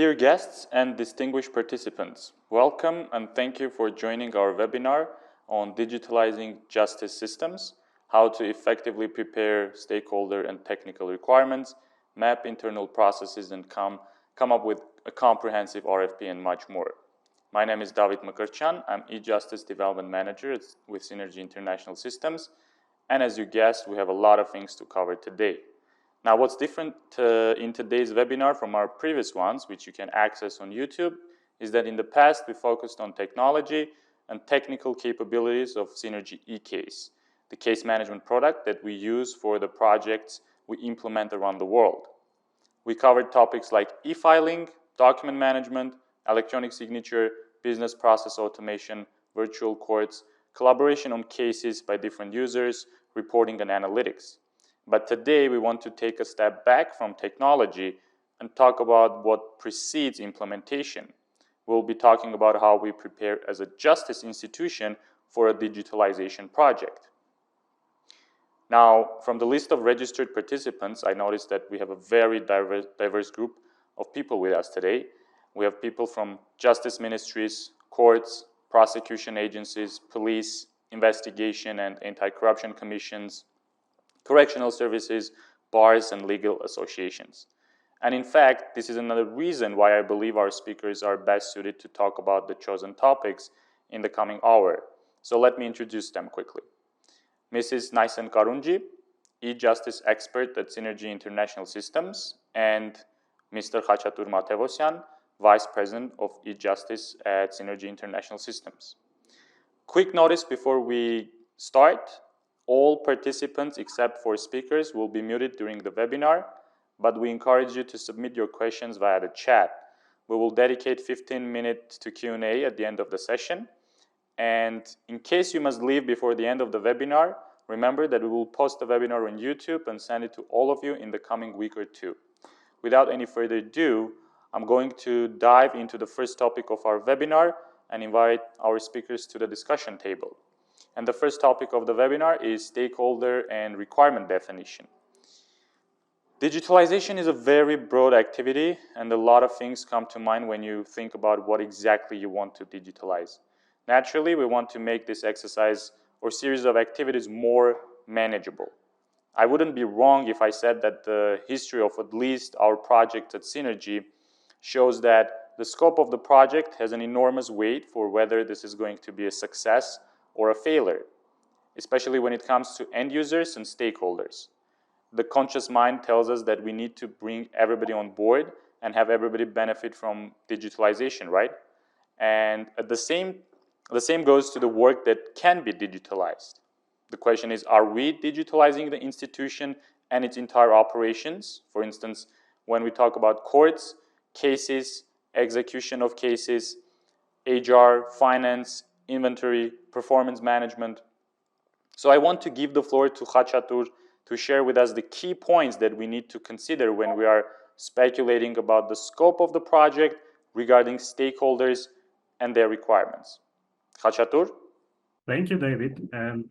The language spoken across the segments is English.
Dear guests and distinguished participants, welcome and thank you for joining our webinar on digitalizing justice systems, how to effectively prepare stakeholder and technical requirements, map internal processes, and come up with a comprehensive RFP and much more. My name is David Măcărcean. I'm e-Justice Development Manager with Synergy International Systems. And as you guessed, we have a lot of things to cover today. Now, what's different in today's webinar from our previous ones, which you can access on YouTube, is that in the past we focused on technology and technical capabilities of Synergy eCase, the case management product that we use for the projects we implement around the world. We covered topics like e-filing, document management, electronic signature, business process automation, virtual courts, collaboration on cases by different users, reporting and analytics. But today we want to take a step back from technology and talk about what precedes implementation. We'll be talking about how we prepare as a justice institution for a digitalization project. Now, from the list of registered participants, I noticed that we have a very diverse group of people with us today. We have people from justice ministries, courts, prosecution agencies, police, investigation and anti-corruption commissions, correctional services, bars, and legal associations. And in fact, this is another reason why I believe our speakers are best suited to talk about the chosen topics in the coming hour. So let me introduce them quickly. Mrs. Niceson Karungi, e-justice expert at Synergy International Systems, and Mr. Khachatur Matevosyan, Vice President of e-justice at Synergy International Systems. Quick notice before we start. All participants except for speakers will be muted during the webinar, but we encourage you to submit your questions via the chat. We will dedicate 15 minutes to Q&A at the end of the session. And in case you must leave before the end of the webinar, remember that we will post the webinar on YouTube and send it to all of you in the coming week or two. Without any further ado, I'm going to dive into the first topic of our webinar and invite our speakers to the discussion table. And the first topic of the webinar is stakeholder and requirement definition. Digitalization is a very broad activity, and a lot of things come to mind when you think about what exactly you want to digitalize. Naturally, we want to make this exercise or series of activities more manageable. I wouldn't be wrong if I said that the history of at least our project at Synergy shows that the scope of the project has an enormous weight for whether this is going to be a success or a failure, especially when it comes to end users and stakeholders. The conscious mind tells us that we need to bring everybody on board and have everybody benefit from digitalization, right? And the same goes to the work that can be digitalized. The question is, are we digitalizing the institution and its entire operations? For instance, when we talk about courts, cases, execution of cases, HR, finance, inventory, performance management. So I want to give the floor to Khachatur to share with us the key points that we need to consider when we are speculating about the scope of the project regarding stakeholders and their requirements. Khachatur? Thank you, David, and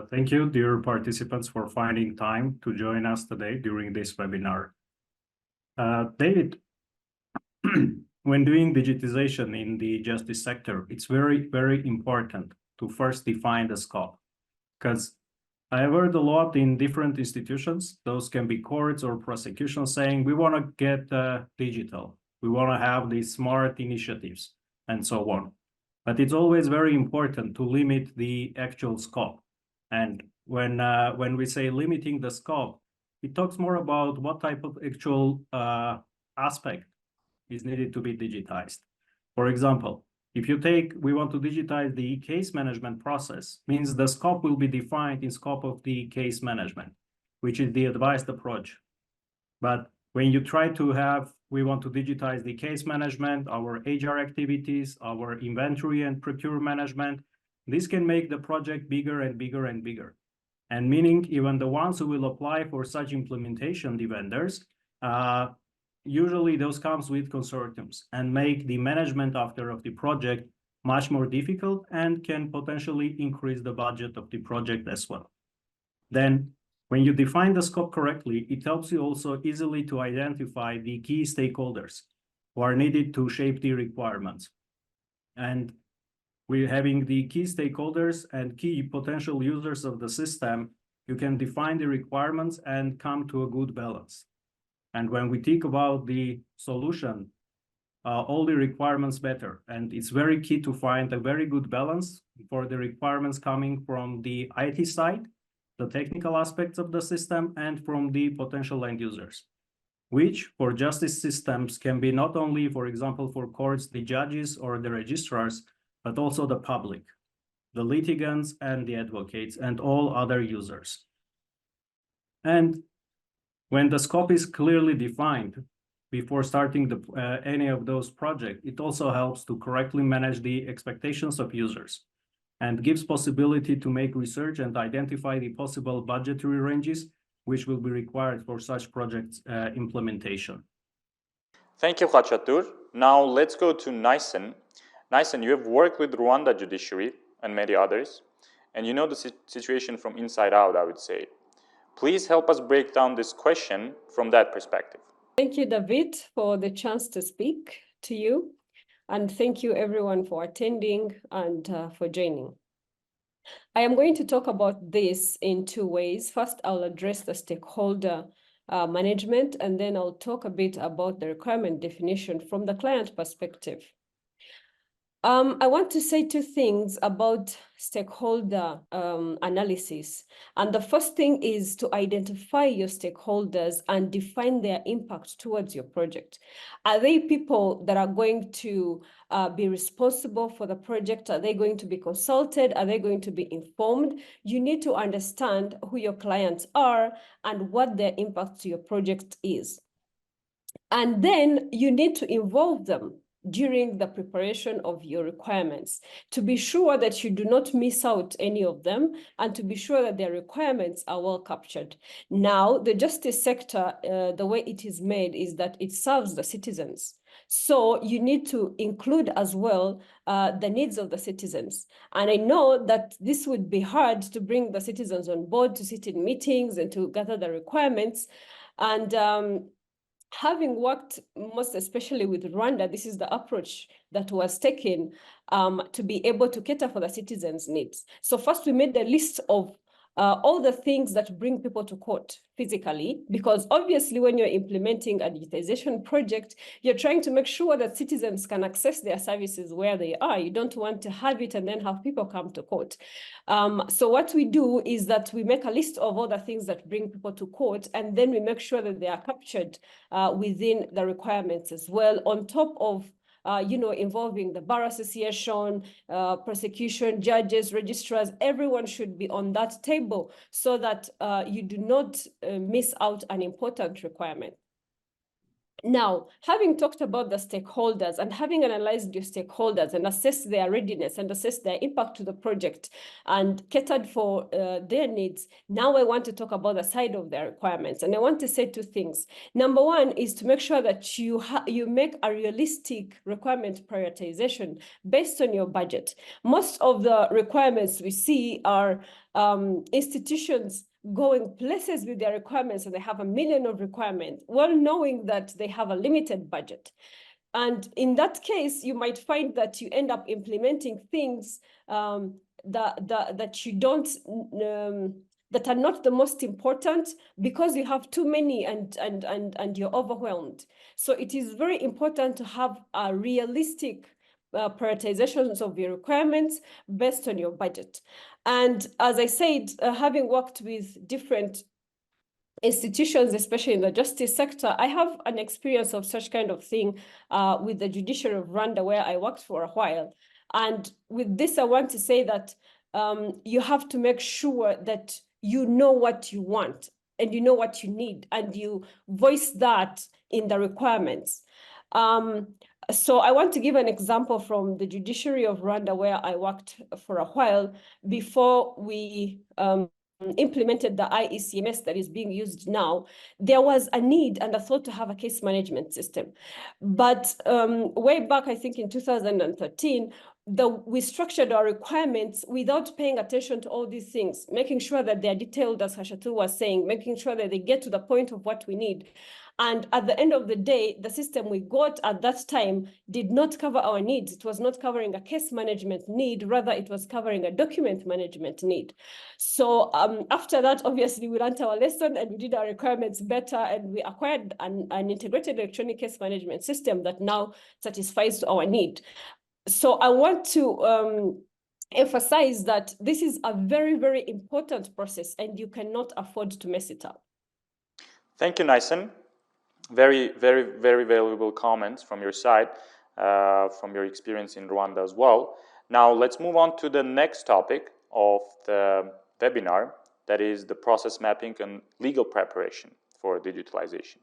thank you, dear participants, for finding time to join us today during this webinar. David, when doing digitization in the justice sector, it's very, very important to first define the scope. Because I have heard a lot in different institutions, those can be courts or prosecution, saying we want to get digital, we want to have these smart initiatives, and so on. But it's always very important to limit the actual scope. And when we say limiting the scope, it talks more about what type of actual aspect is needed to be digitized. For example, if you take, we want to digitize the case management process, means the scope will be defined in scope of the case management, which is the advised approach. But when you try to have, we want to digitize the case management, our HR activities, our inventory and procure management, this can make the project bigger and bigger and bigger. And meaning even the ones who will apply for such implementation, the vendors, usually those comes with consortiums and make the management of the project much more difficult and can potentially increase the budget of the project as well. Then when you define the scope correctly, it helps you also easily to identify the key stakeholders. who are needed to shape the requirements. And we're having the key stakeholders and key potential users of the system. You can define the requirements and come to a good balance. And when we think about the solution, all the requirements better. And it's very key to find a very good balance for the requirements coming from the IT side, the technical aspects of the system, and from the potential end users, which for justice systems can be not only, for example, for courts, the judges or the registrars, but also the public, the litigants and the advocates and all other users. And when the scope is clearly defined before starting any of those projects, it also helps to correctly manage the expectations of users and gives possibility to make research and identify the possible budgetary ranges which will be required for such projects implementation. Thank you, Khachatur. Now let's go to Niceson. Niceson, you have worked with Rwanda judiciary and many others, and you know the situation from inside out, I would say. Please help us break down this question from that perspective. Thank you, David, for the chance to speak to you. And thank you, everyone, for attending and for joining. I am going to talk about this in two ways. First, I'll address the stakeholder management, and then I'll talk a bit about the requirement definition from the client perspective. I want to say two things about stakeholder analysis. And the first thing is to identify your stakeholders and define their impact towards your project. Are they people that are going to be responsible for the project? Are they going to be consulted? Are they going to be informed? You need to understand who your clients are and what their impact to your project is. And then you need to involve them during the preparation of your requirements to be sure that you do not miss out any of them and to be sure that their requirements are well captured. Now, the justice sector, the way it is made is that it serves the citizens. So you need to include as well the needs of the citizens. And I know that this would be hard to bring the citizens on board to sit in meetings and to gather the requirements. And having worked most especially with Rwanda, this is the approach that was taken to be able to cater for the citizens' needs. So first we made a list of all the things that bring people to court physically, because obviously when you're implementing a digitization project, you're trying to make sure that citizens can access their services where they are. You don't want to have it and then have people come to court. So what we do is that we make a list of all the things that bring people to court, and then we make sure that they are captured within the requirements as well, on top of involving the bar association, prosecution, judges, registrars. Everyone should be on that table so that you do not miss out an important requirement. Now, having talked about the stakeholders and having analyzed your stakeholders and assessed their readiness and assessed their impact to the project and catered for their needs, now I want to talk about the side of their requirements. And I want to say two things. Number one is to make sure that you make a realistic requirement prioritization based on your budget. Most of the requirements we see are institutions going places with their requirements, and they have 1 million of requirements, well knowing that they have a limited budget. And in that case, you might find that you end up implementing things that you don't, that are not the most important because you have too many and you're overwhelmed. So it is very important to have a realistic prioritizations of your requirements based on your budget. And as I said, having worked with different institutions, especially in the justice sector, I have an experience of such kind of thing with the judiciary of Rwanda, where I worked for a while. And with this, I want to say that you have to make sure that you know what you want and you know what you need, and you voice that in the requirements. So I want to give an example from the judiciary of Rwanda, where I worked for a while before we implemented the IECMS that is being used now. There was a need and a thought to have a case management system. But way back, I think in 2013, we structured our requirements without paying attention to all these things, making sure that they're detailed, as Khachatur was saying, making sure that they get to the point of what we need. And at the end of the day, the system we got at that time did not cover our needs. It was not covering a case management need, rather it was covering a document management need. So after that, obviously we learned our lesson and we did our requirements better, and we acquired an integrated electronic case management system that now satisfies our need. So I want to emphasize that this is a very, very important process and you cannot afford to mess it up. Thank you, Niceson. Very, very, very valuable comments from your side, from your experience in Rwanda as well. Now, let's move on to the next topic of the webinar, that is the process mapping and legal preparation for digitalization.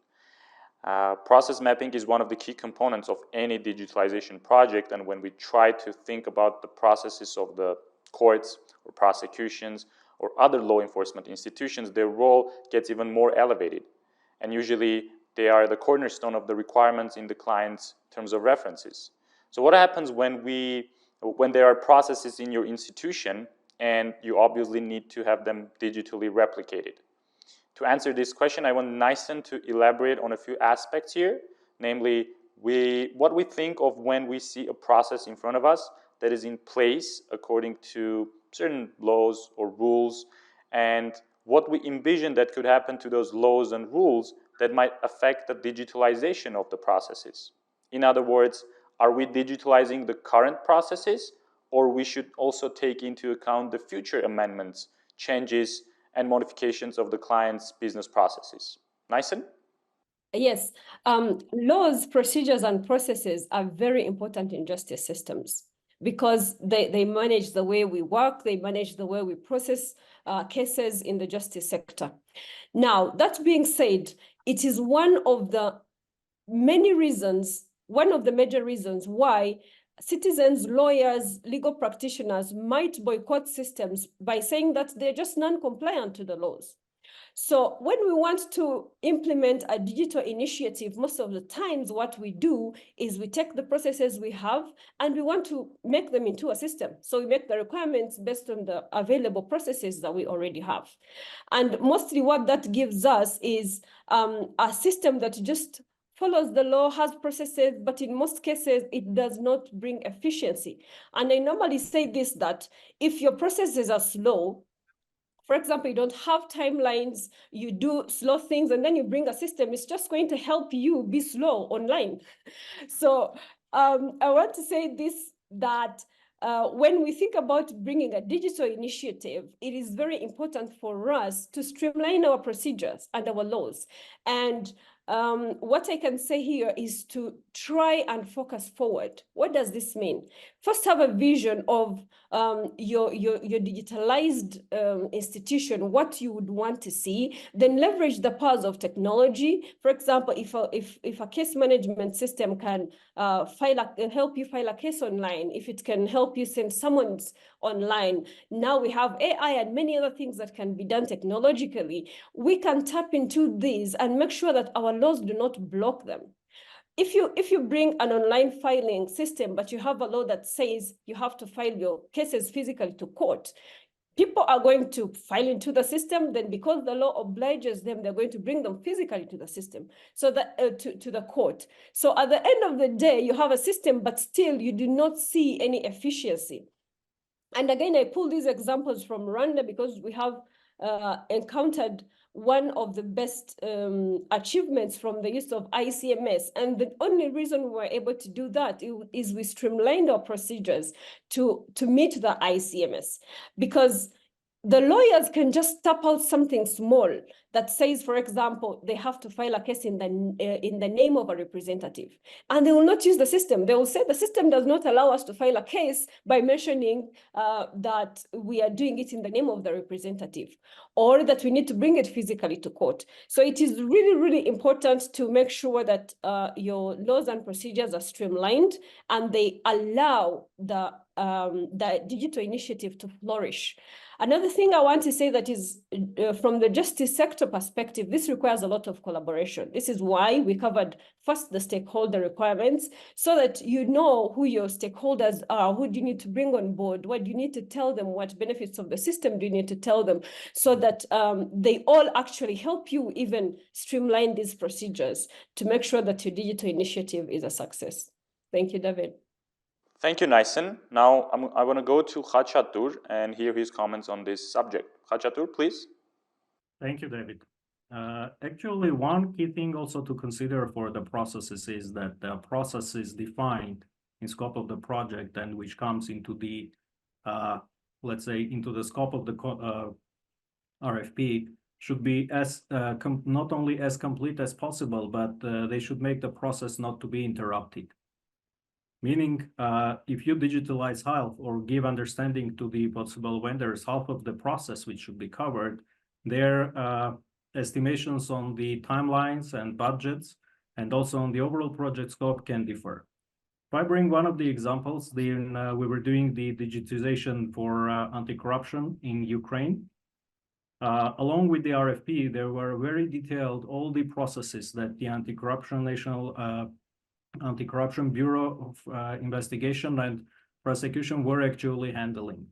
Process mapping is one of the key components of any digitalization project, and when we try to think about the processes of the courts or prosecutions or other law enforcement institutions, their role gets even more elevated. And usually they are the cornerstone of the requirements in the client's terms of references. So what happens when there are processes in your institution and you obviously need to have them digitally replicated? To answer this question, I want Niceson to elaborate on a few aspects here, namely what we think of when we see a process in front of us that is in place according to certain laws or rules, and what we envision that could happen to those laws and rules that might affect the digitalization of the processes. In other words, are we digitalizing the current processes, or we should also take into account the future amendments, changes, and modifications of the client's business processes? Niceson? Yes, laws, procedures, and processes are very important in justice systems because they manage the way we work, they manage the way we process cases in the justice sector. Now, that being said, it is one of the many reasons, one of the major reasons why citizens, lawyers, legal practitioners might boycott systems by saying that they're just non-compliant to the laws. So when we want to implement a digital initiative, most of the times what we do is we take the processes we have and we want to make them into a system. So we make the requirements based on the available processes that we already have. And mostly what that gives us is a system that just follows the law, has processes, but in most cases, it does not bring efficiency. And I normally say this, that if your processes are slow, for example, you don't have timelines, you do slow things, and then you bring a system, it's just going to help you be slow online. So I want to say this, that when we think about bringing a digital initiative, it is very important for us to streamline our procedures and our laws. And what I can say here is to try and focus forward. What does this mean? First, have a vision of your digitalized institution, what you would want to see, then leverage the powers of technology. For example, if a case management system can help you file a case online, if it can help you send summons online, now we have AI and many other things that can be done technologically. We can tap into these and make sure that our laws do not block them. If you bring an online filing system, but you have a law that says you have to file your cases physically to court, people are going to file into the system. Then because the law obliges them, they're going to bring them physically to the system, so that to the court. So at the end of the day, you have a system, but still you do not see any efficiency. And again, I pull these examples from Rwanda because we have encountered one of the best achievements from the use of ICMS. And the only reason we were able to do that is we streamlined our procedures to meet the ICMS, because the lawyers can just tap out something small that says, for example, they have to file a case in the name of a representative, and they will not use the system. They will say the system does not allow us to file a case by mentioning that we are doing it in the name of the representative, or that we need to bring it physically to court. So it is really, really important to make sure that your laws and procedures are streamlined and they allow the digital initiative to flourish. Another thing I want to say that is from the justice sector perspective, this requires a lot of collaboration. This is why we covered first the stakeholder requirements, so that you know who your stakeholders are, who do you need to bring on board, what do you need to tell them, what benefits of the system do you need to tell them, so that they all actually help you even streamline these procedures to make sure that your digital initiative is a success. Thank you, David. Thank you, Niceson. Now I want to go to Khachatur and hear his comments on this subject. Khachatur, please. Thank you, David. Actually, one key thing also to consider for the processes is that the process is defined in scope of the project, and which comes into the, let's say, into the scope of the RFP should be as not only as complete as possible, but they should make the process not to be interrupted. Meaning, if you digitalize half or give understanding to the possible vendors half of the process which should be covered, their estimations on the timelines and budgets and also on the overall project scope can differ. If I bring one of the examples, then we were doing the digitization for anti-corruption in Ukraine. Along with the RFP, there were very detailed all the processes that the Anti-Corruption Bureau of Investigation and Prosecution were actually handling.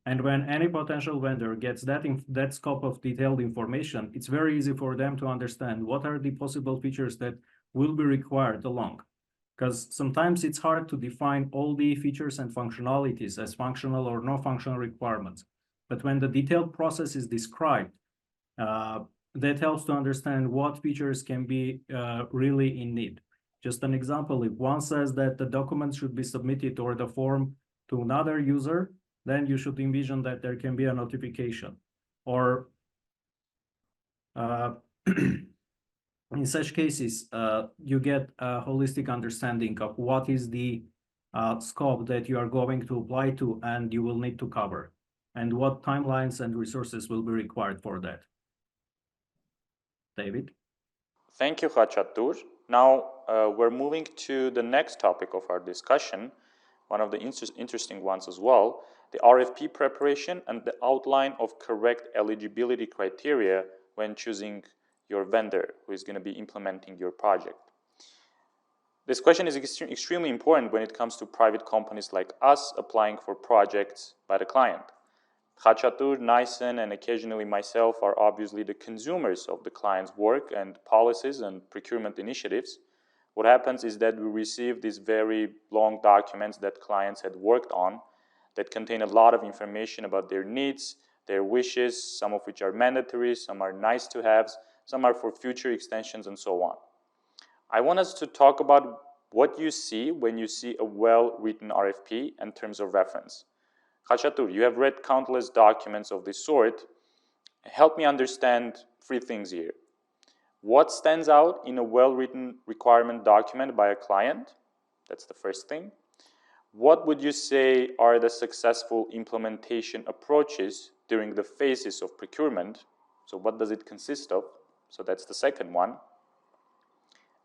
And when any potential vendor gets that scope of detailed information, it's very easy for them to understand what are the possible features that will be required along. Because sometimes it's hard to define all the features and functionalities as functional or non-functional requirements. But when the detailed process is described, that helps to understand what features can be really in need. Just an example, if one says that the document should be submitted or the form to another user, then you should envision that there can be a notification. Or in such cases, you get a holistic understanding of what is the scope that you are going to apply to and you will need to cover, and what timelines and resources will be required for that. David? Thank you, Khachatur. Now we're moving to the next topic of our discussion, one of the interesting ones as well, the RFP preparation and the outline of correct eligibility criteria when choosing your vendor who is going to be implementing your project. This question is extremely important when it comes to private companies like us applying for projects by the client. Khachatur, Niceson, and occasionally myself are obviously the consumers of the client's work and policies and procurement initiatives. What happens is that we receive these very long documents that clients had worked on that contain a lot of information about their needs, their wishes, some of which are mandatory, some are nice to haves, some are for future extensions, and so on. I want us to talk about what you see when you see a well-written RFP in terms of reference. Khachatur, you have read countless documents of this sort. Help me understand three things here. What stands out in a well-written requirement document by a client? That's the first thing. What would you say are the successful implementation approaches during the phases of procurement? So what does it consist of? So that's the second one.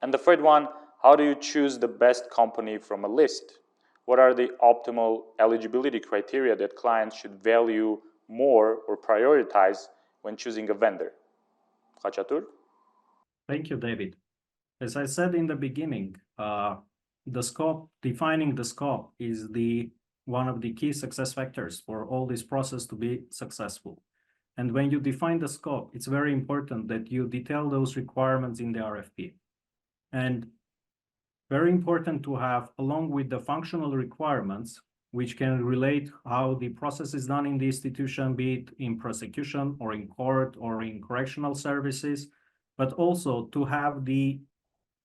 And the third one, how do you choose the best company from a list? What are the optimal eligibility criteria that clients should value more or prioritize when choosing a vendor? Khachatur? Thank you, David. As I said in the beginning, the scope, defining the scope is one of the key success factors for all this process to be successful. And when you define the scope, it's very important that you detail those requirements in the RFP. And very important to have, along with the functional requirements, which can relate how the process is done in the institution, be it in prosecution or in court or in correctional services, but also to have the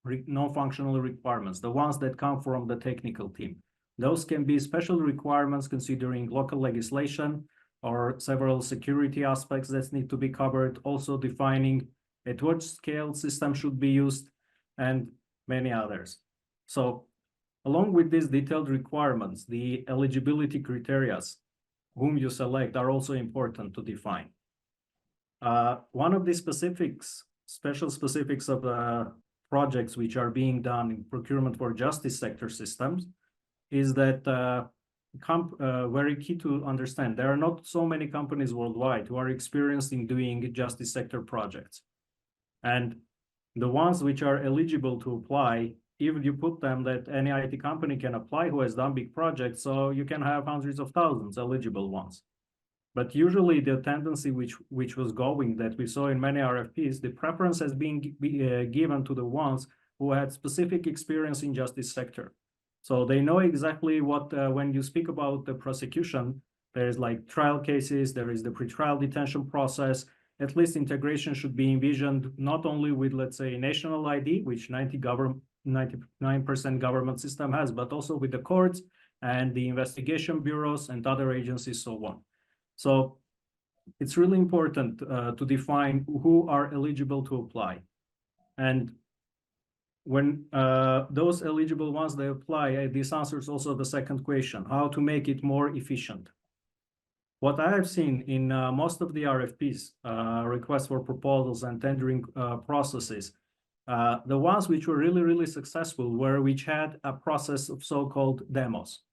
non-functional requirements, the ones that come from the technical team. Those can be special requirements considering local legislation or several security aspects that need to be covered, also defining at what scale system should be used, and many others. So along with these detailed requirements, the eligibility criteria whom you select are also important to define. One of the special specifics of projects which are being done in procurement for justice sector systems is that very key to understand. There are not so many companies worldwide who are experienced in doing justice sector projects. And the ones which are eligible to apply, if you put them that any IT company can apply who has done big projects, so you can have hundreds of thousands eligible ones. But usually the tendency which was going that we saw in many RFPs, the preference has been given to the ones who had specific experience in justice sector. So they know exactly what, when you speak about the prosecution, there's like trial cases, there is the pretrial detention process. At least integration should be envisioned not only with, let's say, national ID, which 99% government system has, but also with the courts and the investigation bureaus and other agencies, so on. So it's really important to define who are eligible to apply. And when those eligible ones, they apply, this answers also the second question, how to make it more efficient. What I have seen in most of the RFPs, requests for proposals and tendering processes, the ones which were really, really successful were which had a process of so-called demos.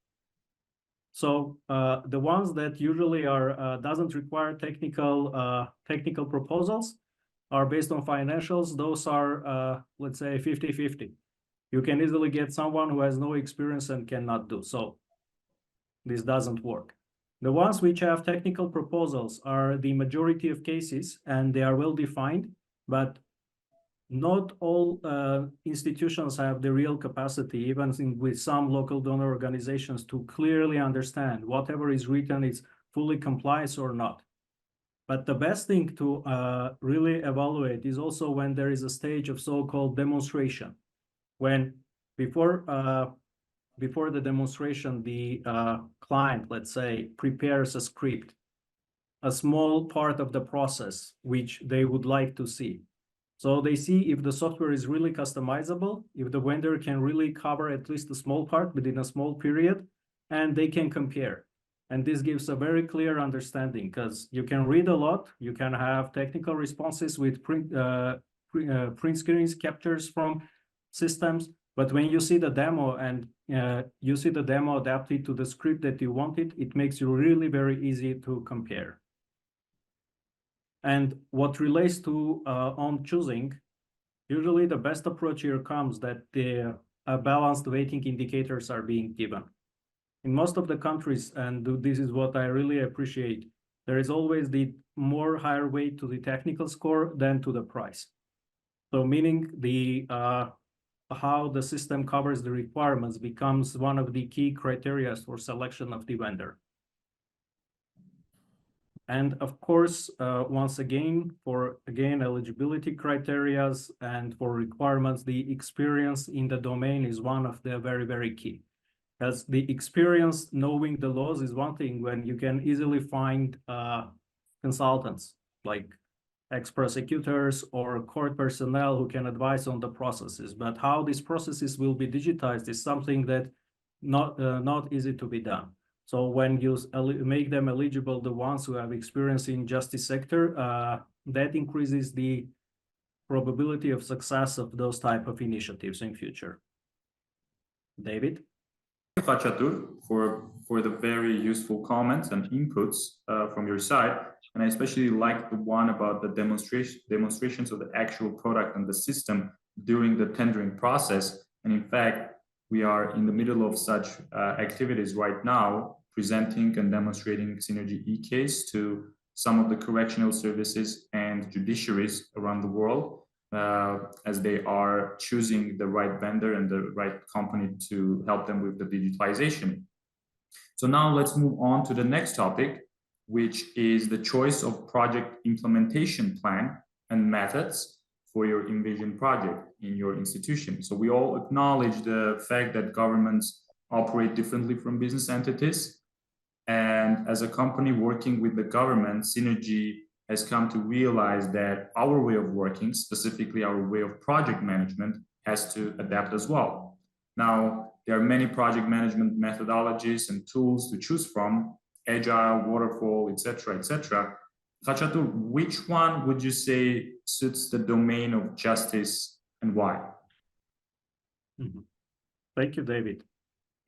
So the ones that usually are doesn't require technical proposals are based on financials. Those are, let's say, 50-50. You can easily get someone who has no experience and cannot do so. This doesn't work. The ones which have technical proposals are the majority of cases, and they are well defined, but not all institutions have the real capacity, even with some local donor organizations, to clearly understand whatever is written is fully complies or not. But the best thing to really evaluate is also when there is a stage of so-called demonstration, when before the demonstration, the client, let's say, prepares a script, a small part of the process which they would like to see. So they see if the software is really customizable, if the vendor can really cover at least a small part within a small period, and they can compare. And this gives a very clear understanding, because you can read a lot, you can have technical responses with print screens captures from systems, but when you see the demo and you see the demo adapted to the script that you wanted, it makes you really very easy to compare. And what relates to on choosing, usually the best approach here comes that the balanced weighting indicators are being given. In most of the countries, and this is what I really appreciate, there is always the more higher weight to the technical score than to the price. So meaning the how the system covers the requirements becomes one of the key criteria for selection of the vendor. And of course, once again, for eligibility criteria and for requirements, the experience in the domain is one of the very, very key. As the experience knowing the laws is one thing, when you can easily find consultants like ex-prosecutors or court personnel who can advise on the processes. But how these processes will be digitized is something that not easy to be done. So when you make them eligible, the ones who have experience in justice sector, that increases the probability of success of those type of initiatives in future. David? Khachatur, for the very useful comments and inputs from your side. And I especially like the one about the demonstrations of the actual product and the system during the tendering process. And in fact, we are in the middle of such activities right now, presenting and demonstrating Synergy e-case to some of the correctional services and judiciaries around the world, as they are choosing the right vendor and the right company to help them with the digitalization. So now let's move on to the next topic, which is the choice of project implementation plan and methods for your envisioned project in your institution. So we all acknowledge the fact that governments operate differently from business entities. And as a company working with the government, Synergy has come to realize that our way of working, specifically our way of project management, has to adapt as well. Now, there are many project management methodologies and tools to choose from, agile, waterfall, etc., etc. Khachatur, which one would you say suits the domain of justice and why? Thank you, David.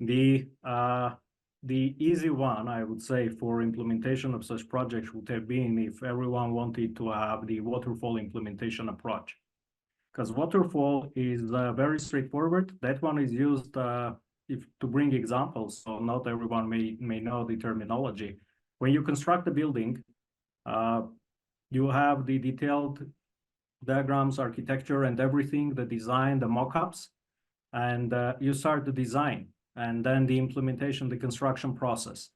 The the easy one, I would say, for implementation of such projects would have been if everyone wanted to have the waterfall implementation approach. Because waterfall is very straightforward. That one is used to bring examples, so not everyone may know the terminology. When you construct a building, you have the detailed diagrams, architecture, and everything, the design, the mock-ups, and you start the design, and then the implementation, the construction process.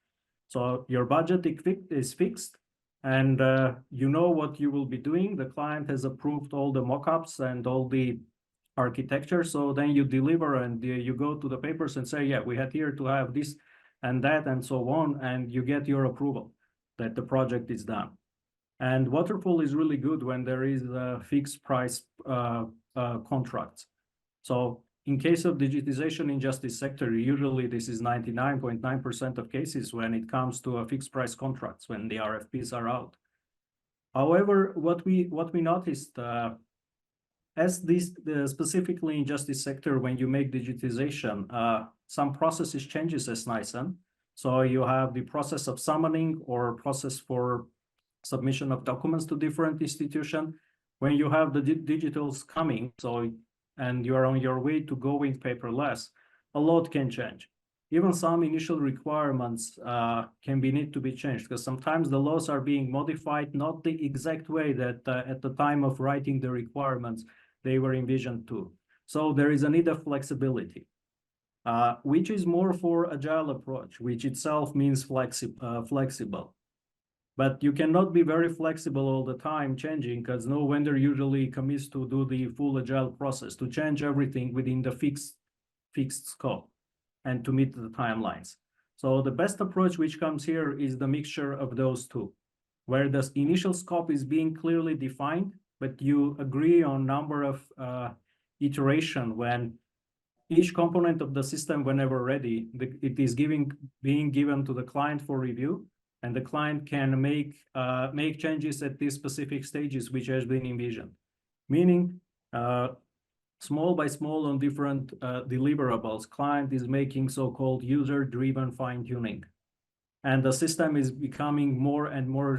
So your budget is fixed, and you know what you will be doing. The client has approved all the mock-ups and all the architecture. So then you deliver and you go to the papers and say, yeah, we had here to have this and that and so on, and you get your approval that the project is done. And waterfall is really good when there is a fixed price contracts. So in case of digitization in justice sector, usually this is 99.9% of cases when it comes to a fixed price contracts, when the RFPs are out. However, what we noticed, as this specifically in justice sector, when you make digitization, some processes changes as Niceson. So you have the process of summoning or process for submission of documents to different institutions. When you have the digitals coming, and you are on your way to going paperless, a lot can change. Even some initial requirements can need to be changed, because sometimes the laws are being modified not the exact way that at the time of writing the requirements they were envisioned to. So there is a need of flexibility, which is more for agile approach, which itself means flexible. But you cannot be very flexible all the time changing, because no vendor usually commits to do the full agile process, to change everything within the fixed scope and to meet the timelines. So the best approach which comes here is the mixture of those two, where the initial scope is being clearly defined, but you agree on number of iteration when each component of the system, whenever ready, it is being given to the client for review, and the client can make changes at these specific stages which has been envisioned. Meaning, small by small on different deliverables, client is making so-called user-driven fine-tuning. And the system is becoming more and more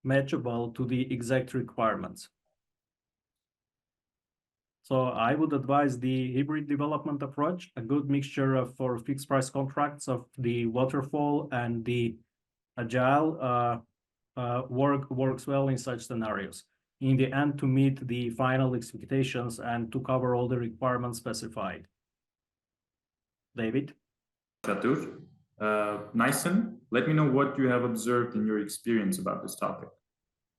matchable to the exact requirements. So I would advise the hybrid development approach, a good mixture of for fixed price contracts of the waterfall and the agile works well in such scenarios. In the end, to meet the final expectations and to cover all the requirements specified. David? Khachatur. Niceson, let me know what you have observed in your experience about this topic.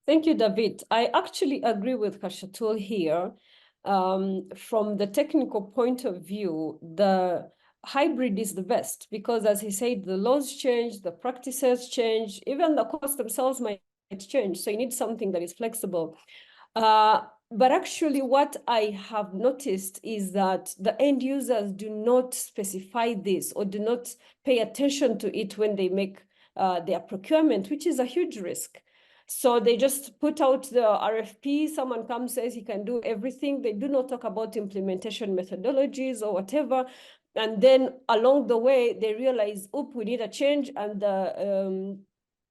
Thank you, David. I actually agree with Khachatur here. From the technical point of view, the hybrid is the best, because as he said, the laws change, the practices change, even the costs themselves might change. So you need something that is flexible. But actually what I have noticed is that the end users do not specify this or do not pay attention to it when they make their procurement, which is a huge risk. So they just put out the RFP, someone comes, says he can do everything. They do not talk about implementation methodologies or whatever. And then along the way, they realize, oh, we need a change, and the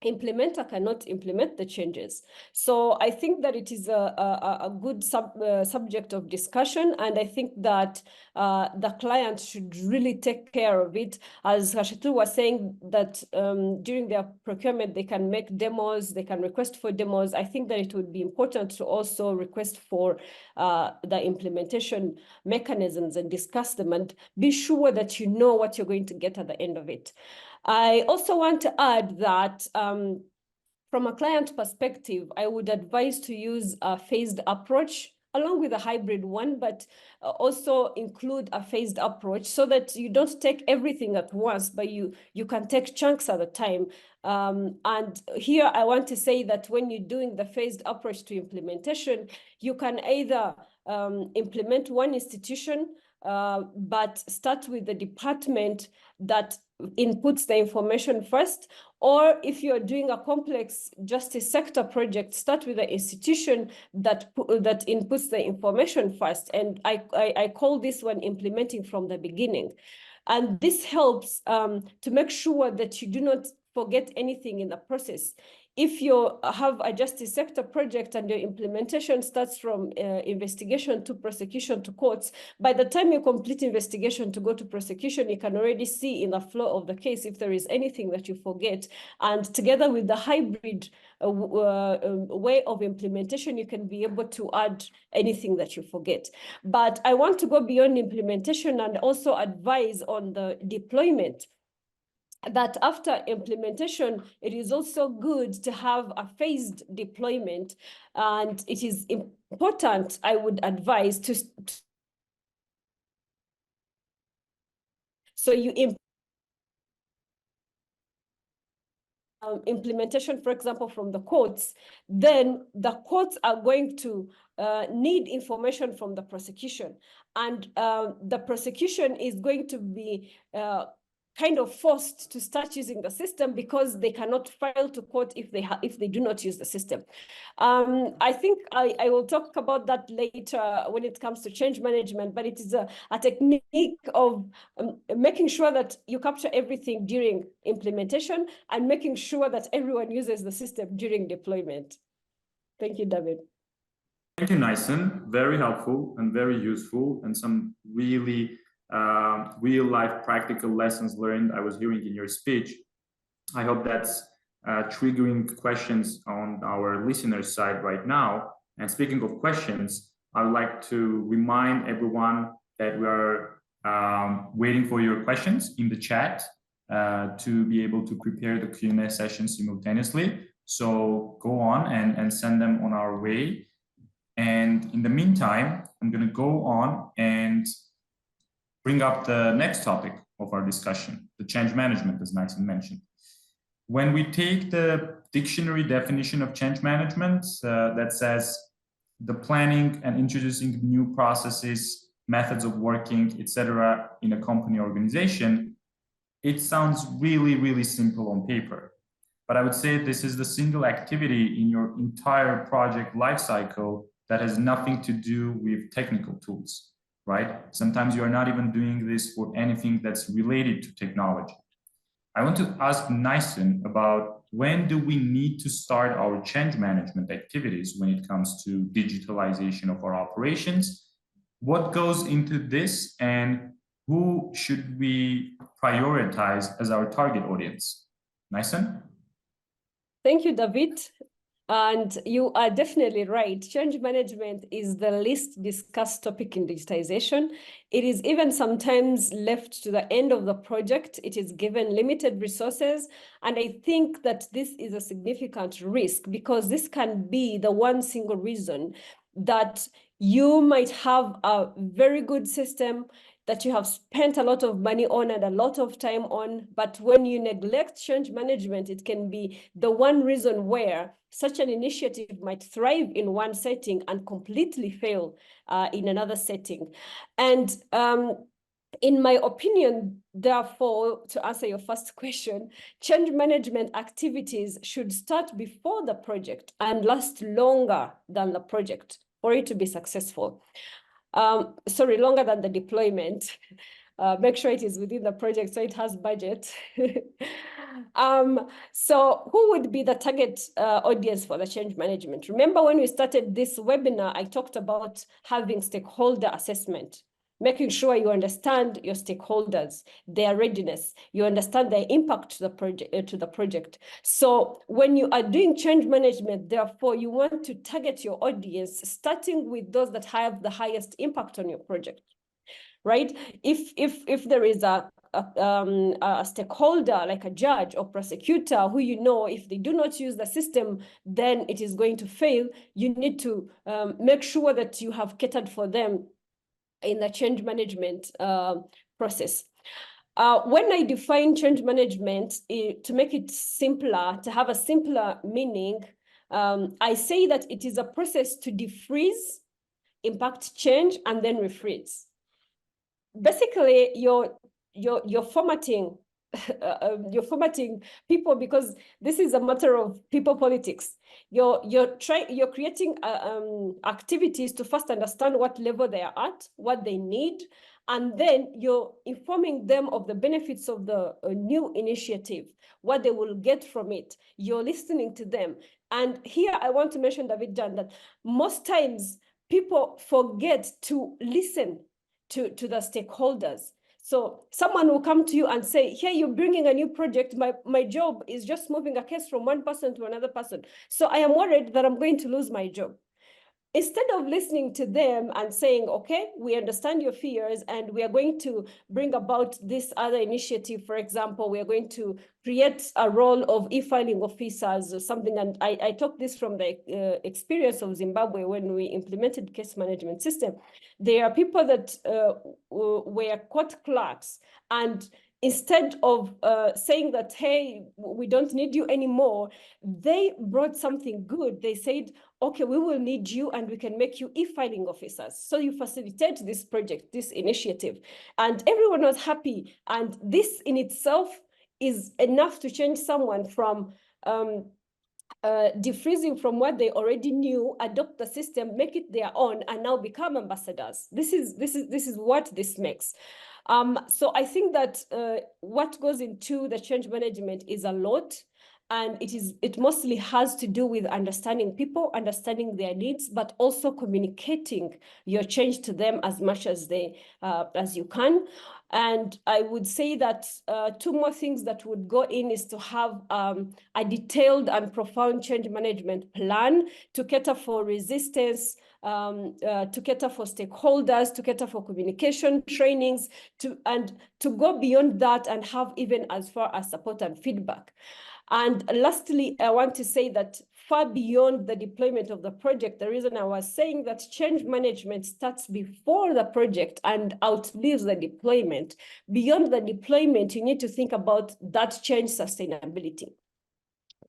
implementer cannot implement the changes. So I think that it is a good subject of discussion, and I think that the client should really take care of it. As Khachatur was saying, that during their procurement, they can make demos, they can request for demos. I think that it would be important to also request for the implementation mechanisms and discuss them, and be sure that you know what you're going to get at the end of it. I also want to add that from a client perspective, I would advise to use a phased approach along with a hybrid one, but also include a phased approach so that you don't take everything at once, but you can take chunks at a time. And here I want to say that when you're doing the phased approach to implementation, you can either implement one institution, but start with the department that inputs the information first, or if you're doing a complex justice sector project, start with the institution that inputs the information first. And I call this one implementing from the beginning. And this helps to make sure that you do not forget anything in the process. If you have a justice sector project and your implementation starts from investigation to prosecution to courts, by the time you complete investigation to go to prosecution, you can already see in the flow of the case if there is anything that you forget. And together with the hybrid way of implementation, you can be able to add anything that you forget. But I want to go beyond implementation and also advise on the deployment, that after implementation, it is also good to have a phased deployment. And it is important, I would advise, so you implementation, for example, from the courts, then the courts are going to need information from the prosecution. And the prosecution is going to be kind of forced to start using the system because they cannot file to court if they do not use the system. I think I will talk about that later when it comes to change management, but it is a technique of making sure that you capture everything during implementation and making sure that everyone uses the system during deployment. Thank you, David. Thank you, Niceson. Very helpful and very useful, and some really real-life practical lessons learned I was hearing in your speech. I hope that's triggering questions on our listeners' side right now. And speaking of questions, I would like to remind everyone that we are waiting for your questions in the chat to be able to prepare the Q&A session simultaneously. So go on and send them on our way. And in the meantime, I'm going to go on and bring up the next topic of our discussion, the change management, as Niceson mentioned. When we take the dictionary definition of change management that says the planning and introducing new processes, methods of working, etc., in a company organization, it sounds really, really simple on paper. But I would say this is the single activity in your entire project lifecycle that has nothing to do with technical tools, right? Sometimes you are not even doing this for anything that's related to technology. I want to ask Niceson about when do we need to start our change management activities when it comes to digitalization of our operations? What goes into this, and who should we prioritize as our target audience? Niceson? Thank you, David. And you are definitely right. Change management is the least discussed topic in digitization. It is even sometimes left to the end of the project. It is given limited resources. And I think that this is a significant risk, because this can be the one single reason that you might have a very good system that you have spent a lot of money on and a lot of time on, but when you neglect change management, it can be the one reason where such an initiative might thrive in one setting and completely fail in another setting. And in my opinion, therefore, to answer your first question, change management activities should start before the project and last longer than the project for it to be successful. Longer than the deployment. Make sure it is within the project so it has budget. So who would be the target audience for the change management? Remember when we started this webinar, I talked about having stakeholder assessment, making sure you understand your stakeholders, their readiness, you understand their impact to the project. So when you are doing change management, therefore, you want to target your audience, starting with those that have the highest impact on your project, right? If there is a stakeholder like a judge or prosecutor who you know if they do not use the system, then it is going to fail. You need to make sure that you have catered for them in the change management process. When I define change management, to make it simpler, to have a simpler meaning, I say that it is a process to defreeze, impact change, and then refreeze. Basically, you're formatting you're formatting people, because this is a matter of people politics. You're creating activities to first understand what level they are at, what they need, and then you're informing them of the benefits of the new initiative, what they will get from it. You're listening to them. And here I want to mention, David Jan, that most times people forget to listen to the stakeholders. So someone will come to you and say, here, you're bringing a new project. My job is just moving a case from one person to another person. So I am worried that I'm going to lose my job. Instead of listening to them and saying, okay, we understand your fears and we are going to bring about this other initiative, for example, we are going to create a role of e-filing officers or something. And I took this from the experience of Zimbabwe when we implemented case management system. There are people that were court clerks, and instead of saying that, hey, we don't need you anymore, they brought something good. They said, okay, we will need you and we can make you e-filing officers. So you facilitate this project, this initiative. And everyone was happy. And this in itself is enough to change someone from defreezing from what they already knew, adopt the system, make it their own, and now become ambassadors. This is what this makes. So I think that what goes into the change management is a lot. And it mostly has to do with understanding people, understanding their needs, but also communicating your change to them as much as you can. And I would say that two more things that would go in is to have a detailed and profound change management plan to cater for resistance, to cater for stakeholders, to cater for communication trainings, and to go beyond that and have even as far as support and feedback. And lastly, I want to say that far beyond the deployment of the project, the reason I was saying that change management starts before the project and outlives the deployment. Beyond the deployment, you need to think about that change sustainability.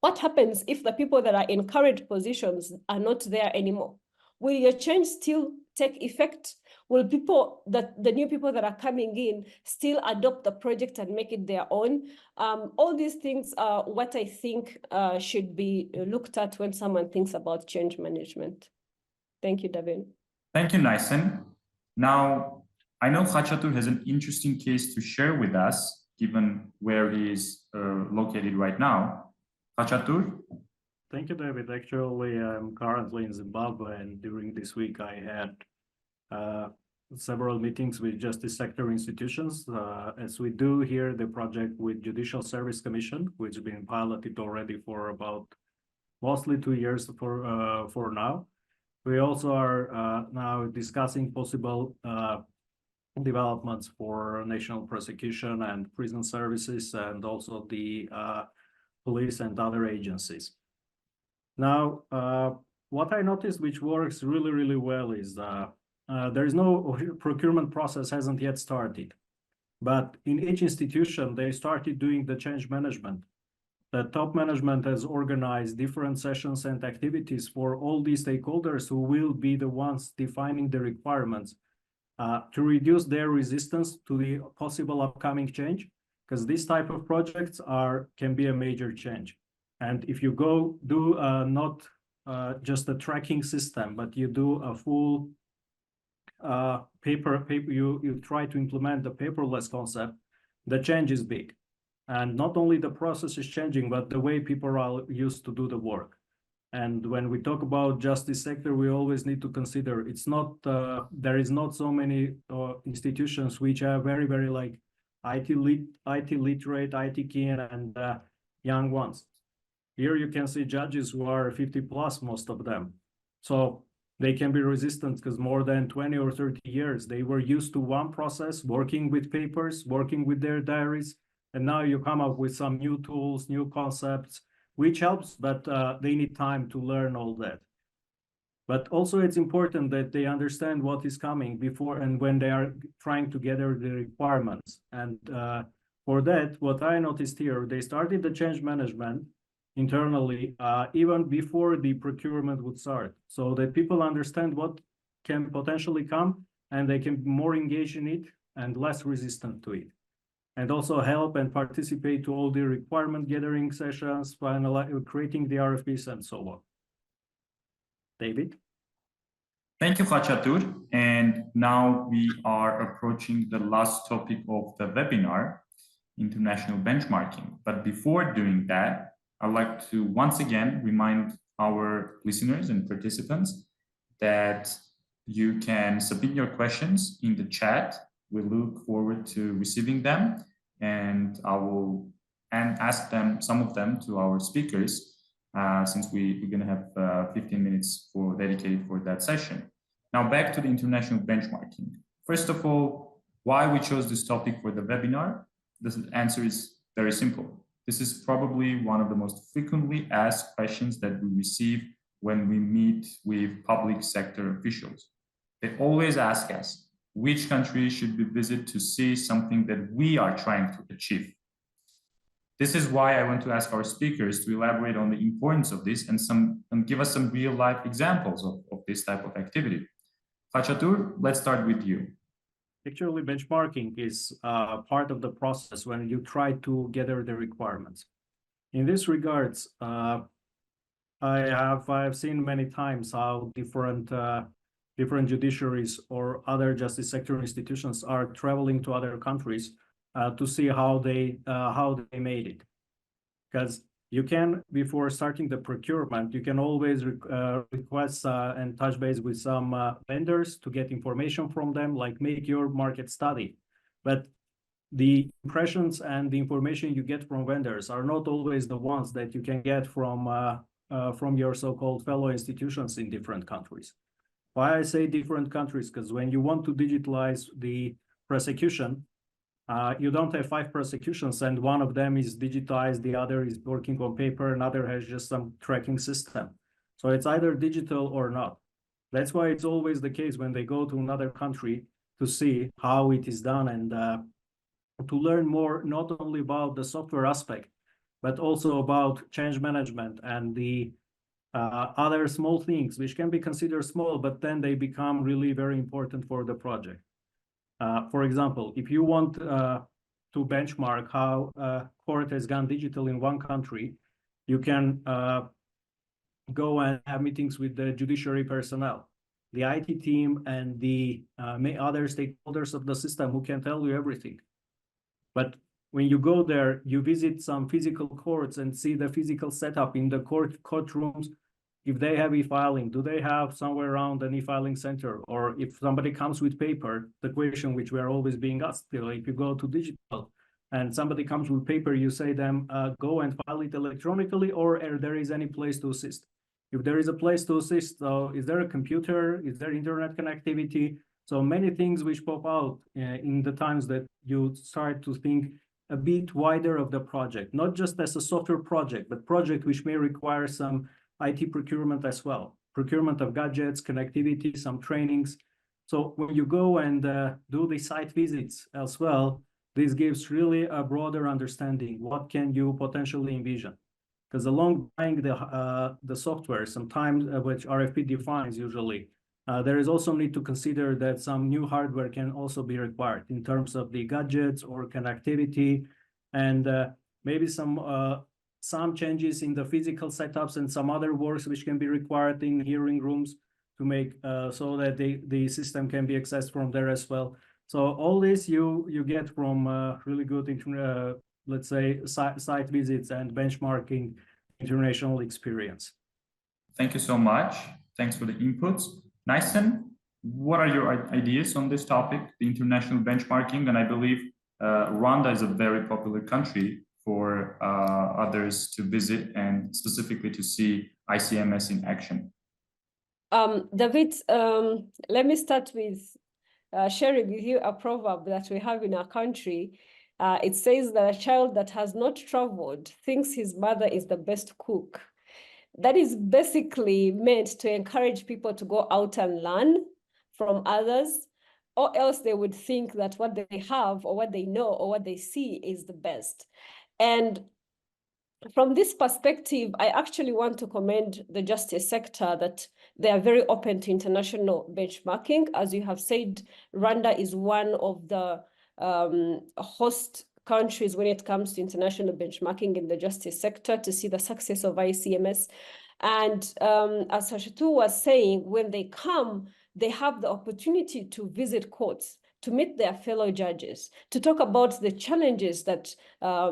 What happens if the people that are in current positions are not there anymore? Will your change still take effect? Will the new people that are coming in still adopt the project and make it their own? All these things are what I think should be looked at when someone thinks about change management. Thank you, David. Thank you, Niceson. Now, I know Khachatur has an interesting case to share with us, given where he is located right now. Khachatur? Thank you, David. Actually, I'm currently in Zimbabwe, and during this week I had several meetings with justice sector institutions, as we do here the project with Judicial Service Commission, which has been piloted already for about mostly 2 years for now. We also are now discussing possible developments for national prosecution and prison services, and also the police and other agencies. Now, what I noticed which works really, really well is there is no procurement process hasn't yet started, but in each institution, they started doing the change management. The top management has organized different sessions and activities for all these stakeholders who will be the ones defining the requirements to reduce their resistance to the possible upcoming change, because this type of projects can be a major change. And if you go do not just a tracking system, but you do a full you try to implement the paperless concept, the change is big. And not only the process is changing, but the way people are used to do the work. And when we talk about justice sector, we always need to consider it's not there is not so many institutions which are very, very like IT literate, IT keen, and young ones. Here you can see judges who are 50 plus, most of them. So they can be resistant because more than 20 or 30 years, they were used to one process, working with papers, working with their diaries. And now you come up with some new tools, new concepts, which helps, but they need time to learn all that. But also it's important that they understand what is coming before and when they are trying to gather the requirements. And for that, what I noticed here, they started the change management internally, even before the procurement would start, so that people understand what can potentially come and they can be more engaged in it and less resistant to it. and also help and participate to all the requirement gathering sessions, creating the RFPs and so on. David? Thank you, Khachatur. And now we are approaching the last topic of the webinar, international benchmarking. But before doing that, I'd like to once again remind our listeners and participants that you can submit your questions in the chat. We look forward to receiving them, and I will ask them, some of them, to our speakers, since we're going to have 15 minutes dedicated for that session. Now back to the international benchmarking. First of all, why we chose this topic for the webinar? The answer is very simple. This is probably one of the most frequently asked questions that we receive when we meet with public sector officials. They always ask us, which country should we visit to see something that we are trying to achieve? This is why I want to ask our speakers to elaborate on the importance of this and give us some real-life examples of this type of activity. Khachatur, let's start with you. Actually, benchmarking is part of the process when you try to gather the requirements. In this regards, I have seen many times how different judiciaries or other justice sector institutions are traveling to other countries to see how they made it. Because you can, before starting the procurement, you can always request and touch base with some vendors to get information from them, like make your market study. But the impressions and the information you get from vendors are not always the ones that you can get from your so-called fellow institutions in different countries. Why I say different countries? Because when you want to digitalize the prosecution, you don't have 5 prosecutions and one of them is digitized, the other is working on paper, another has just some tracking system. So it's either digital or not. That's why it's always the case when they go to another country to see how it is done and to learn more, not only about the software aspect, but also about change management and the other small things, which can be considered small, but then they become really very important for the project. For example, if you want to benchmark how court has gone digital in one country, you can go and have meetings with the judiciary personnel, the IT team, and the other stakeholders of the system who can tell you everything. But when you go there, you visit some physical courts and see the physical setup in the courtrooms. If they have e-filing, do they have somewhere around an e-filing center? Or if somebody comes with paper, the question which we are always being asked, if you go to digital and somebody comes with paper, you say them, go and file it electronically, or there is any place to assist. If there is a place to assist, so is there a computer? Is there internet connectivity? So many things which pop out in the times that you start to think a bit wider of the project, not just as a software project, but project which may require some IT procurement as well, procurement of gadgets, connectivity, some trainings. So when you go and do the site visits as well, this gives really a broader understanding. What can you potentially envision? Because along buying the software, sometimes which RFP defines usually, there is also need to consider that some new hardware can also be required in terms of the gadgets or connectivity, and maybe some changes in the physical setups and some other works which can be required in hearing rooms to make so that the system can be accessed from there as well. So all this you get from really good, let's say, site visits and benchmarking international experience. Thank you so much. Thanks for the inputs. Niceson, what are your ideas on this topic, the international benchmarking? And I believe Rwanda is a very popular country for others to visit and specifically to see ICMS in action. David, let me start with sharing with you a proverb that we have in our country. It says that a child that has not traveled thinks his mother is the best cook. That is basically meant to encourage people to go out and learn from others, or else they would think that what they have or what they know or what they see is the best. And from this perspective, I actually want to commend the justice sector that they are very open to international benchmarking. As you have said, Rwanda is one of the host countries when it comes to international benchmarking in the justice sector to see the success of ICMS. And as Khachatur was saying, when they come, they have the opportunity to visit courts, to meet their fellow judges, to talk about the challenges that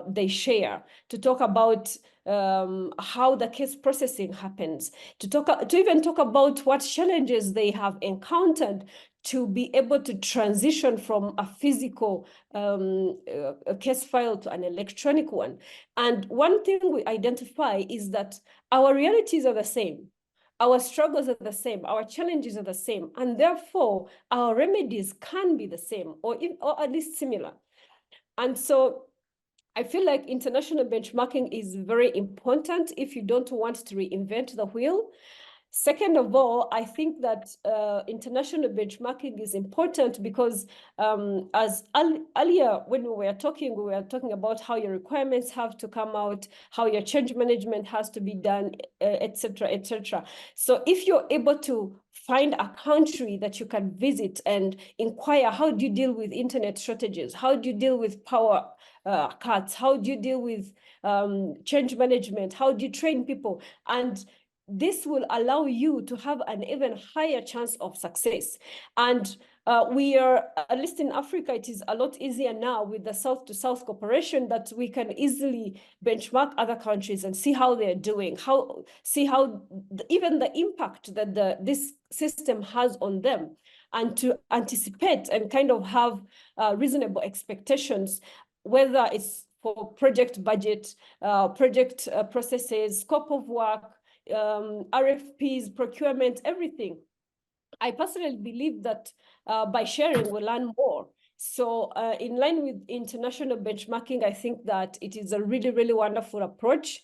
they share, to talk about how the case processing happens, to even talk about what challenges they have encountered to be able to transition from a physical a case file to an electronic one. And one thing we identify is that our realities are the same. Our struggles are the same, our challenges are the same, and therefore our remedies can be the same or at least similar. And so I feel like international benchmarking is very important if you don't want to reinvent the wheel. Second of all, I think that international benchmarking is important because as earlier when we were talking about how your requirements have to come out, how your change management has to be done, etc., etc. So if you're able to find a country that you can visit and inquire, how do you deal with internet shortages? How do you deal with power cuts? How do you deal with change management? How do you train people? And this will allow you to have an even higher chance of success. And we are, at least in Africa, it is a lot easier now with the South-to-South cooperation that we can easily benchmark other countries and see how they're doing, even the impact that this system has on them, and to anticipate and kind of have reasonable expectations, whether it's for project budget, project processes, scope of work, RFPs, procurement, everything. I personally believe that by sharing, we learn more. So in line with international benchmarking, I think that it is a really, really wonderful approach.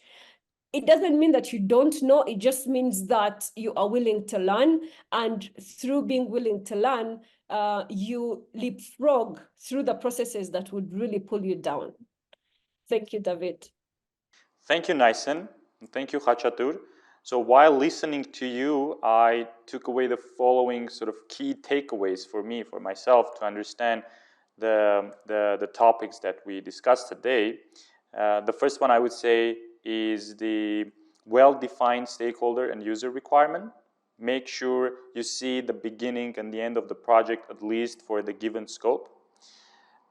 It doesn't mean that you don't know, it just means that you are willing to learn. And through being willing to learn, you leapfrog through the processes that would really pull you down. Thank you, David. Thank you, Niceson. Thank you, Khachatur. So while listening to you, I took away the following sort of key takeaways for me, for myself, to understand the topics that we discussed today. The first one I would say is the well-defined stakeholder and user requirement. Make sure you see the beginning and the end of the project, at least for the given scope.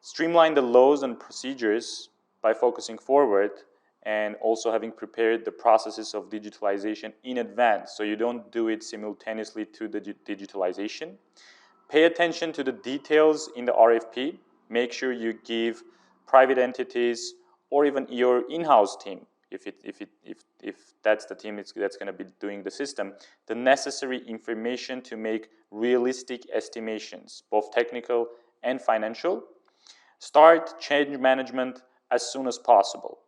Streamline the laws and procedures by focusing forward and also having prepared the processes of digitalization in advance, so you don't do it simultaneously to the digitalization. Pay attention to the details in the RFP. Make sure you give private entities or even your in-house team, if that's the team that's going to be doing the system, the necessary information to make realistic estimations, both technical and financial. Start change management as soon as possible.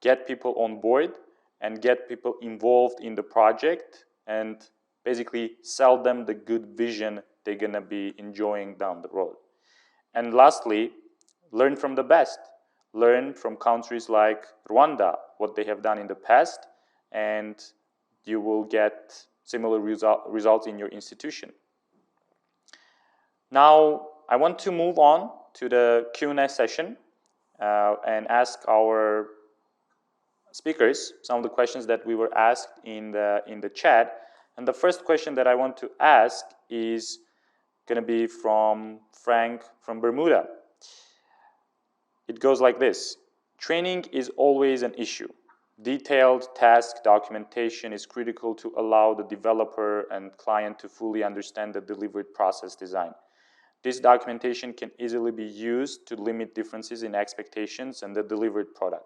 Get people on board and get people involved in the project and basically sell them the good vision they're going to be enjoying down the road. And lastly, learn from the best. Learn from countries like Rwanda, what they have done in the past, and you will get similar results in your institution. Now, I want to move on to the Q&A session and ask our speakers some of the questions that we were asked in the chat. And the first question that I want to ask is going to be from Frank from Bermuda. It goes like this: training is always an issue. Detailed task documentation is critical to allow the developer and client to fully understand the delivered process design. This documentation can easily be used to limit differences in expectations and the delivered product.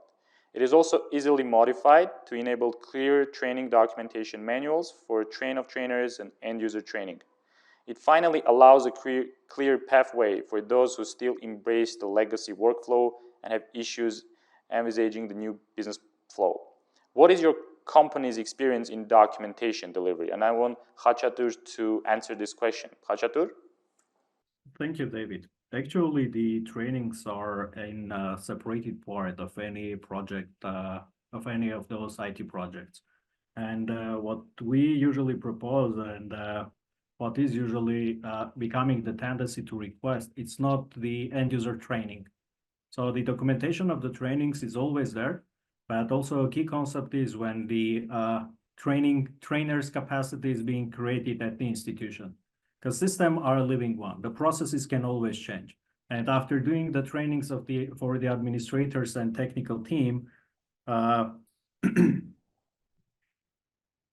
It is also easily modified to enable clear training documentation manuals for train of trainers and end-user training. It finally allows a clear pathway for those who still embrace the legacy workflow and have issues envisaging the new business flow. What is your company's experience in documentation delivery? And I want Khachatur to answer this question. Khachatur? Thank you, David. Actually, the trainings are in a separated part of any project, of any of those IT projects. And what we usually propose and what is usually becoming the tendency to request, it's not the end user training. So the documentation of the trainings is always there, but also a key concept is when the trainer's capacity is being created at the institution. Because systems are a living one. The processes can always change. And after doing the trainings for the administrators and technical team,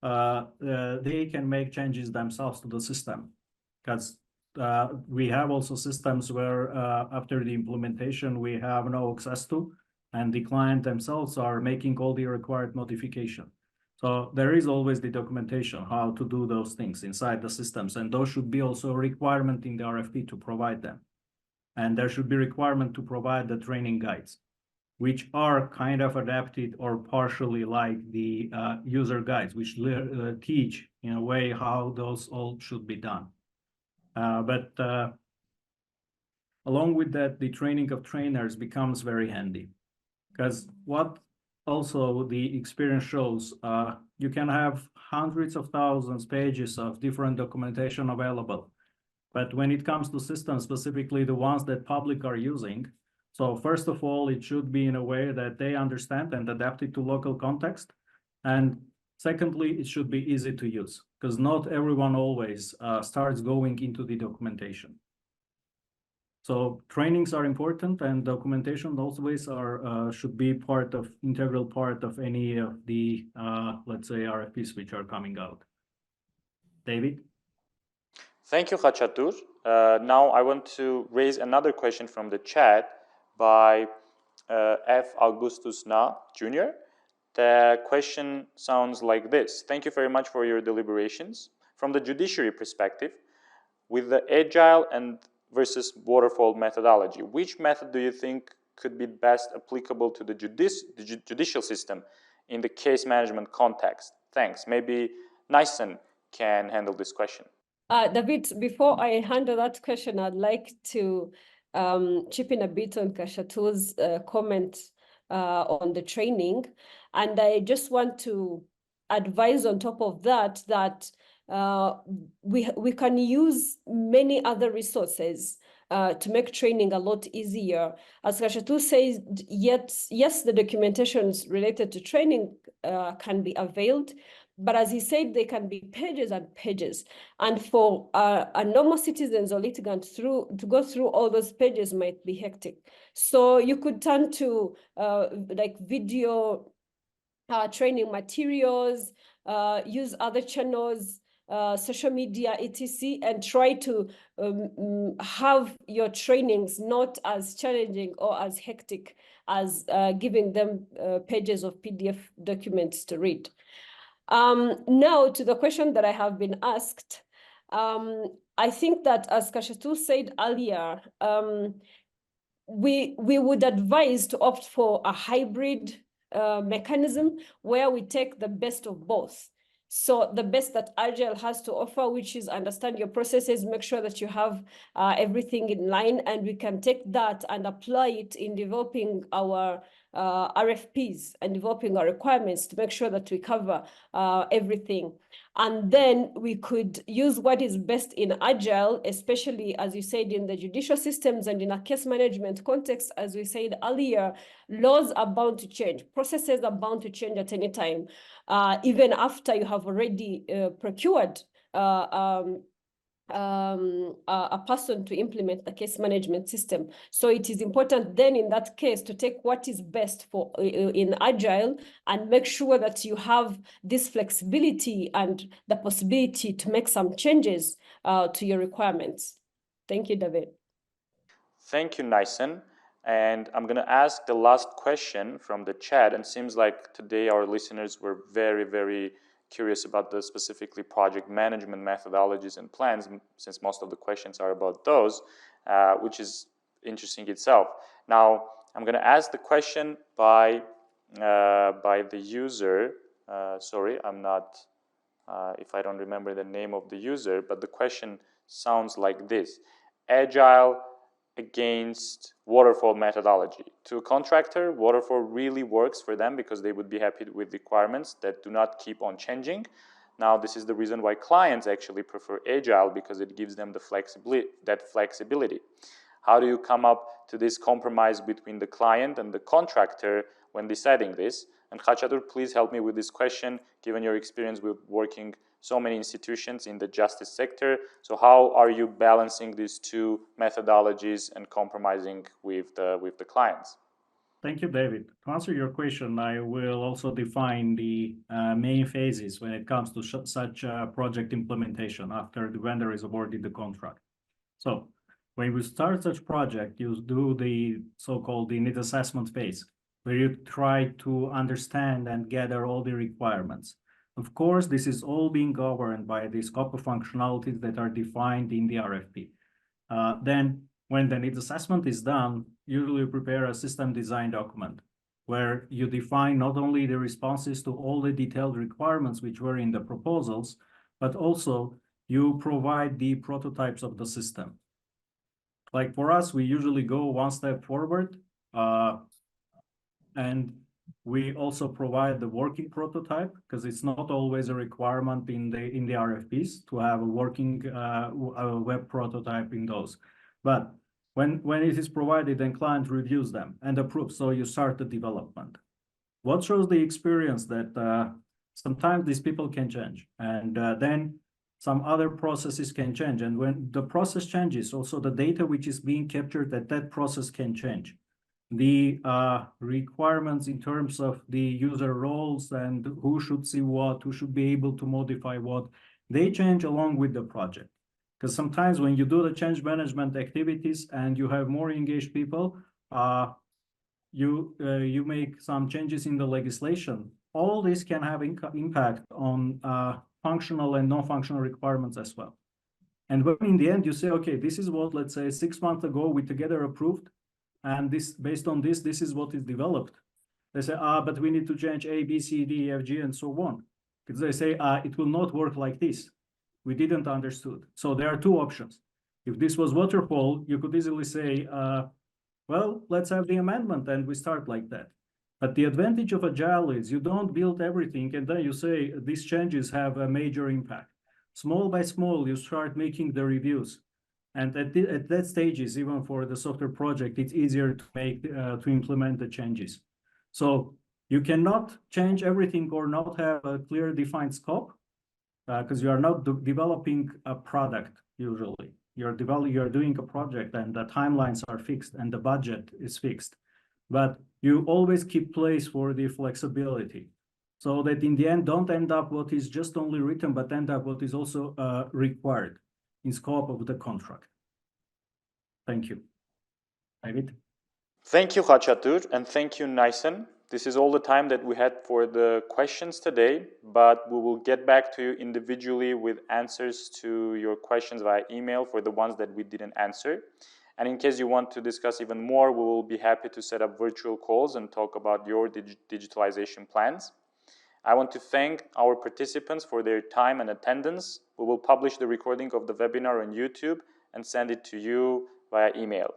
they can make changes themselves to the system. Because we have also systems where after the implementation, we have no access to, and the client themselves are making all the required modification. So there is always the documentation, how to do those things inside the systems, and those should be also a requirement in the RFP to provide them. And there should be requirement to provide the training guides, which are kind of adapted or partially like the user guides, which teach in a way how those all should be done. But along with that, the training of trainers becomes very handy, because what also the experience shows, you can have hundreds of thousands pages of different documentation available. But when it comes to systems, specifically the ones that public are using, so first of all, it should be in a way that they understand and adapt it to local context. And secondly, it should be easy to use, because not everyone always starts going into the documentation. So trainings are important, and documentation always should be integral part of any of the, let's say, RFPs which are coming out. David? Thank you, Khachatur. Now I want to raise another question from the chat by F. Augustus Na, Jr. The question sounds like this. Thank you very much for your deliberations. From the judiciary perspective, with the agile and versus waterfall methodology, which method do you think could be best applicable to the judicial system in the case management context? Thanks. Maybe Niceson can handle this question. David, before I handle that question, I'd like to chip in a bit on Khachatur's comment on the training. And I just want to advise on top of that, that we can use many other resources to make training a lot easier. As Khachatur says, yes, the documentations related to training can be availed, but as he said, they can be pages and pages. And for a normal citizens or litigant to go through all those pages might be hectic. So you could turn to like video training materials, use other channels, social media, etc., and try to have your trainings not as challenging or as hectic as giving them pages of PDF documents to read. Now to the question that I have been asked, I think that as Khachatur said earlier, we would advise to opt for a hybrid mechanism where we take the best of both. So the best that Agile has to offer, which is understand your processes, make sure that you have everything in line, and we can take that and apply it in developing our RFPs and developing our requirements to make sure that we cover everything. And then we could use what is best in Agile, especially, as you said, in the judicial systems and in a case management context. As we said earlier, laws are bound to change. Processes are bound to change at any time, even after you have already procured a person to implement the case management system. So it is important then in that case to take what is best for in Agile and make sure that you have this flexibility and the possibility to make some changes to your requirements. Thank you, David. Thank you, Niceson. And I'm going to ask the last question from the chat. And it seems like today our listeners were very, very curious about the specifically project management methodologies and plans, since most of the questions are about those, which is interesting itself. Now, I'm going to ask the question by the user. Sorry, I'm not, if I don't remember the name of the user, but the question sounds like this. Agile against waterfall methodology. To a contractor, waterfall really works for them because they would be happy with requirements that do not keep on changing. Now, this is the reason why clients actually prefer Agile, because it gives them the flexibility. How do you come up to this compromise between the client and the contractor when deciding this? And Khachatur, please help me with this question, given your experience with working so many institutions in the justice sector. So how are you balancing these two methodologies and compromising with the clients? Thank you, David. To answer your question, I will also define the main phases when it comes to such project implementation after the vendor is awarded the contract. So when we start such project, you do the so-called need assessment phase, where you try to understand and gather all the requirements. Of course, this is all being governed by the scope of functionalities that are defined in the RFP. Then when the needs assessment is done, usually you prepare a system design document where you define not only the responses to all the detailed requirements which were in the proposals, but also you provide the prototypes of the system. Like for us, we usually go one step forward, and we also provide the working prototype, because it's not always a requirement in the RFPs to have a working web prototype in those. But when it is provided, then client reviews them and approves. So you start the development. What shows the experience that sometimes these people can change, and then some other processes can change. And when the process changes, also the data which is being captured at that process can change. The requirements in terms of the user roles and who should see what, who should be able to modify what, they change along with the project. Because sometimes when you do the change management activities and you have more engaged people, you make some changes in the legislation. All this can have impact on functional and non-functional requirements as well. And when in the end you say, okay, this is what, let's say 6 months ago we together approved, and this based on this is what is developed. They say, but we need to change A, B, C, D, E, F, G, and so on. Because they say, it will not work like this. We didn't understood. So there are two options. If this was waterfall, you could easily say, well, let's have the amendment and we start like that. But the advantage of Agile is you don't build everything and then you say these changes have a major impact. Small by small, you start making the reviews. And at that stage, even for the software project, it's easier to make to implement the changes. So you cannot change everything or not have a clear defined scope, because you are not developing a product usually. You're doing a project and the timelines are fixed and the budget is fixed. But you always keep place for the flexibility, so that in the end don't end up what is just only written, but end up what is also required in scope of the contract. Thank you. David? Thank you, Khachatur, and thank you, Niceson. This is all the time that we had for the questions today, but we will get back to you individually with answers to your questions via email for the ones that we didn't answer. And in case you want to discuss even more, we will be happy to set up virtual calls and talk about your digitalization plans. I want to thank our participants for their time and attendance. We will publish the recording of the webinar on YouTube and send it to you via email.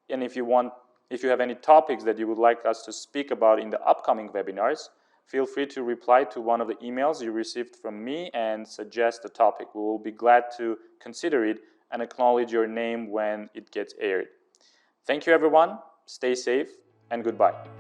And if you have any topics that you would like us to speak about in the upcoming webinars, feel free to reply to one of the emails you received from me and suggest a topic. We will be glad to consider it and acknowledge your name when it gets aired. Thank you, everyone. Stay safe and goodbye.